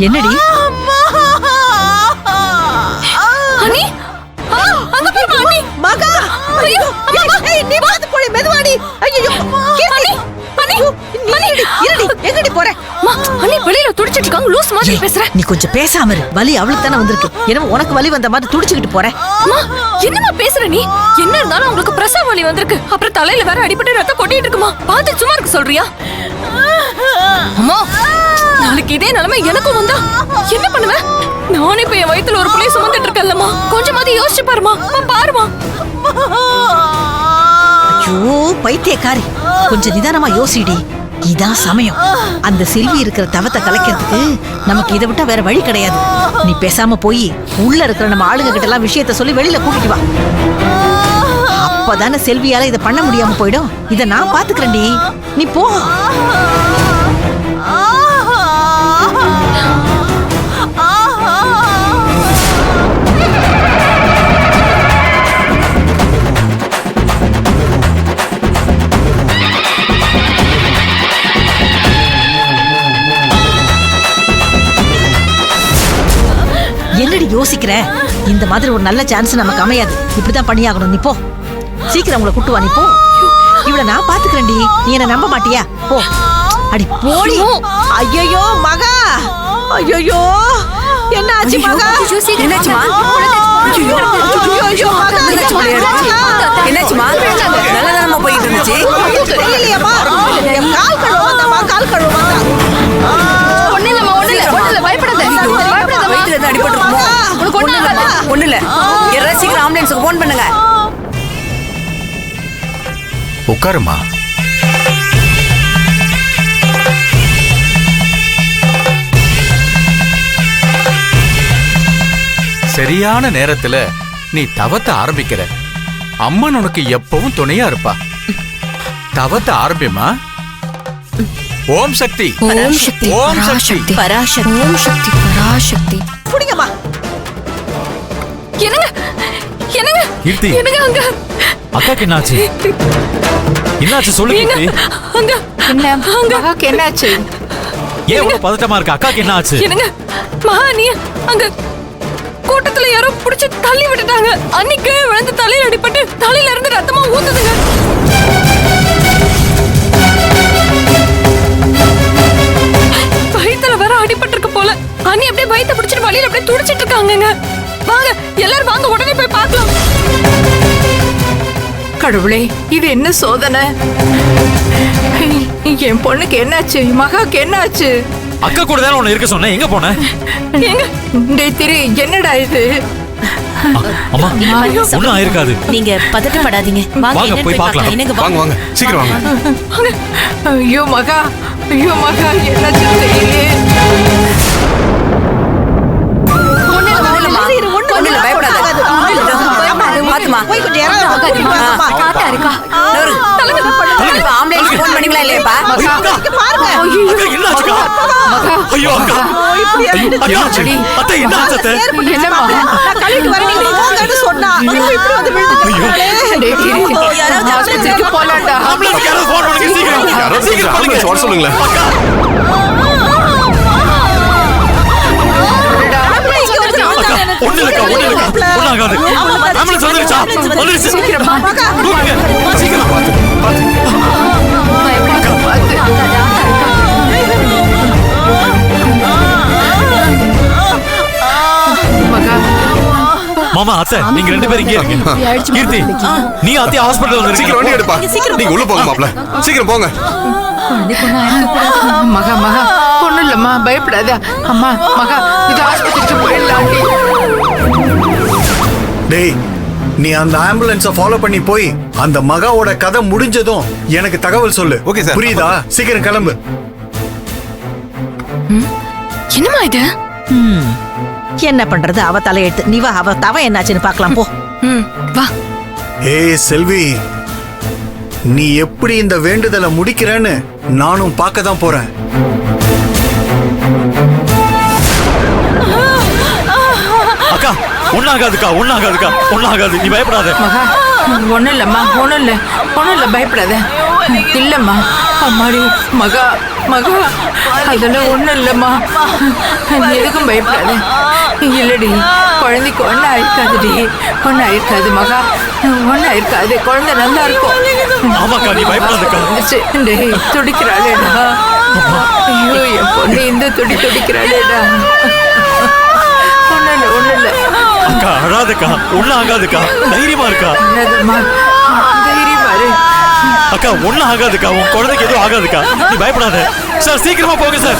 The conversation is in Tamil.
என்னடி அண்ணி அங்க பாரு அண்ணி மகா ஐயோ நீ பாத்து போடி மெதுவாடி ஐயோ அண்ணி இருடி எங்கடி போற அண்ணி வெளியில துடிச்சிட்டு இருக்காங்க லூஸ் மாதிரி பேசுற நீ கொஞ்சம் பேசாம இரு வலி அவளுக்கு தானே வந்திருக்கு என்னமோ உனக்கு வலி வந்த மாதிரி துடிச்சிட்டு போற அம்மா என்னமா பேசுற நீ என்ன இருந்தாலும் உங்களுக்கு பிரசவ வலி வந்திருக்கு அப்புறம் தலையில வேற அடிபட்டு ரத்தம் கொட்டிட்டு இருக்குமா பாத்து சும்மா இருக்க சொல்றியா அம்மா நாளைக்கு இதே நிலைமை எனக்கும் வந்தா என்ன பண்ணுவேன் நானே இப்ப என் வயித்துல ஒரு புள்ளைய சுமந்துட்டு இருக்கேன்லம்மா கொஞ்சமாவது யோசிச்சு பாருமா பாருமா ஐயோ பைத்தியக்காரி கொஞ்சம் நிதானமா யோசிடி இதான் சமயம் அந்த செல்வி இருக்கிற தவத்தை கலைக்கிறதுக்கு நமக்கு இதை விட்டா வேற வழி கிடையாது நீ பேசாம போய் உள்ள இருக்கிற நம்ம ஆளுங்க கிட்ட எல்லாம் விஷயத்த சொல்லி வெளியில கூட்டிட்டு வா அப்பதானே செல்வியால இதை பண்ண முடியாம போயிடும் இத நான் பாத்துக்கிறேன்டி நீ போ என்னடி யோசிக்கிற இந்த மாதிரி ஒரு நல்ல சான்ஸ் நமக்கு அமையாது இப்படிதான் பண்ணியாகணும் நீ போ சீக்கிரம் உங்களை கூட்டு வா நீ போ இவள நான் பாத்துக்கிறேன்டி நீ என்ன நம்ப மாட்டியா போ அடி போடி ஐயோ மகா ஐயோ என்ன ஆச்சு மகா என்னாச்சுமா என்னாச்சுமா நல்லதானமா போயிட்டு இருந்துச்சு தெரியலையேம்மா கால் கழுவாதாம்மா கால் கழுவாதா சீக்கிரம் ஆம்புலன்ஸுக்கு போன் பண்ணுங்க உட்காருமா சரியான நேரத்துல நீ தவத்தை ஆரம்பிக்கிற அம்மன் உனக்கு எப்பவும் துணையா இருப்பா தவத்தை ஆரம்பிமா ஓம் சக்தி ஓம் சக்தி ஓம் சக்தி பராசக்தி ஓம் சக்தி பராசக்தி புடிங்கம்மா என்னங்க என்னங்க கீர்த்தி என்னங்க அங்க அக்காக்கு என்னாச்சு என்னாச்சு சொல்லு கீர்த்தி அங்க என்ன மகாக்கு என்னாச்சு ஏன் இவ்வளவு பதட்டமா இருக்கு அக்காக்கு என்னாச்சு என்னங்க மகானி அங்க கூட்டத்துல யாரோ புடிச்சு தள்ளி விட்டுட்டாங்க அன்னைக்கு விழுந்து தலையில அடிபட்டு தலையில இருந்து ரத்தமா ஊத்துதுங்க வயித்துல வேற அடிபட்டிருக்கு போல அண்ணி அப்படியே வயித்தை பிடிச்சிட்டு வழியில அப்படியே துடிச்சிட்டு இருக்காங்க வாங்க எல்லாரும் வாங்க உடனே போய் பார்க்கலாம் கடவுளே இது என்ன சோதனை என் பொண்ணுக்கு என்னாச்சு மகாக்கு என்னாச்சு அக்கா கூட தானே உன்னை இருக்க சொன்னேன் எங்க போன எங்க டேய் திரி என்னடா இது அம்மா ஒண்ணும் ஆயிருக்காது நீங்க பதட்டப்படாதீங்க வாங்க போய் பார்க்கலாம் என்னங்க வாங்க வாங்க சீக்கிரம் வாங்க ஐயோ மகா என்னாச்சு தெரியலையே ஒண்ணுல பயப்படாத பாத்துமா போய் கொஞ்சம் இருக்கா ஆம்புலன்ஸ் போன் பண்ணீங்களா இல்லையாப்பா பாருங்க ஐயோ அக்கா அத்தை என்னாச்சு அத்தை என்னம்மா நான் கழுவிட்டு வரேன் நீங்க போங்கன்னு சொன்னா இப்படி வந்து விழுந்துட்டீங்களே யாராவது ஆஸ்பத்திரிக்கு போலாம்டா ஆம்புலன்ஸ் யாராவது போன் பண்ணுங்க சீக்கிரம் சீக்கிரம் ஆம்புலன்ஸ் வர சொல்லுங்களேன் ஒண்ணு இல்லக்கா ஒண்ணாகாது ஆம்புலன்ஸ் வந்துருச்சு சீக்கிரமா தூக்குங்க சீக்கிரம் மாமா அத்தை நீங்க ரெண்டு பேரும் இங்கே இருங்க கீர்த்தி நீ அத்தை ஹாஸ்பிடல் வந்து சீக்கிரம் வண்டி எடுப்பா நீங்க உள்ள போங்க மாப்ள சீக்கிரம் போங்க மகா ஒண்ணும் இல்லம்மா பயப்படாத அம்மா மகா இது ஆஸ்பத்திரிக்கு போயிடலாம் டேய் நீ அந்த ஆம்புலன்ஸ ஃபாலோ பண்ணி போய் அந்த மகாவோட கதை முடிஞ்சதும் எனக்கு தகவல் சொல்லு ஓகே சார் புரியுதா சீக்கிரம் கிளம்பு என்னமா இது என்ன பண்றது அவ தலையெடுத்து நீ வா அவ தவ என்னாச்சுன்னு பார்க்கலாம் போ வா ஏய் செல்வி நீ எப்படி இந்த வேண்டுதலை முடிக்கிறேன்னு நானும் பார்க்க தான் போறேன் அக்கா ஒண்ணாகாது நீ பயப்படாத மகா ஒண்ணும் இல்லம்மா ஒண்ணும் இல்ல பயப்படாத இல்லம்மா அம்மாடி மகா மகா அதெல்லாம் ஒண்ணும் இல்லம்மா நீ எதுக்கும் பயப்படாத இல்லடி குழந்தைக்கு ஒன்றும் ஆயிருக்காதுடி ஒன்றும் ஆயிருக்காது மகா ஒன்றும் ஆயிருக்காது குழந்தை நல்லா இருக்கும் ஆமாக்கா நீ பயப்படாதக்கா டேய் துடிக்கிறாளேடா ஐயோ என் பொண்ணு இந்த துடிக்கிறாளேடா ஒன்றும் இல்லை அக்கா அழாதக்கா ஒண்ணும் ஆகாதுக்கா தைரியமா இருக்கா என்னதும்மா தைரியமா இரு அக்கா ஒண்ணும் ஆகாதுக்கா உன் குழந்தைக்கு எதுவும் ஆகாதுக்கா நீ பயப்படாத சார் சீக்கிரமா போங்க சார்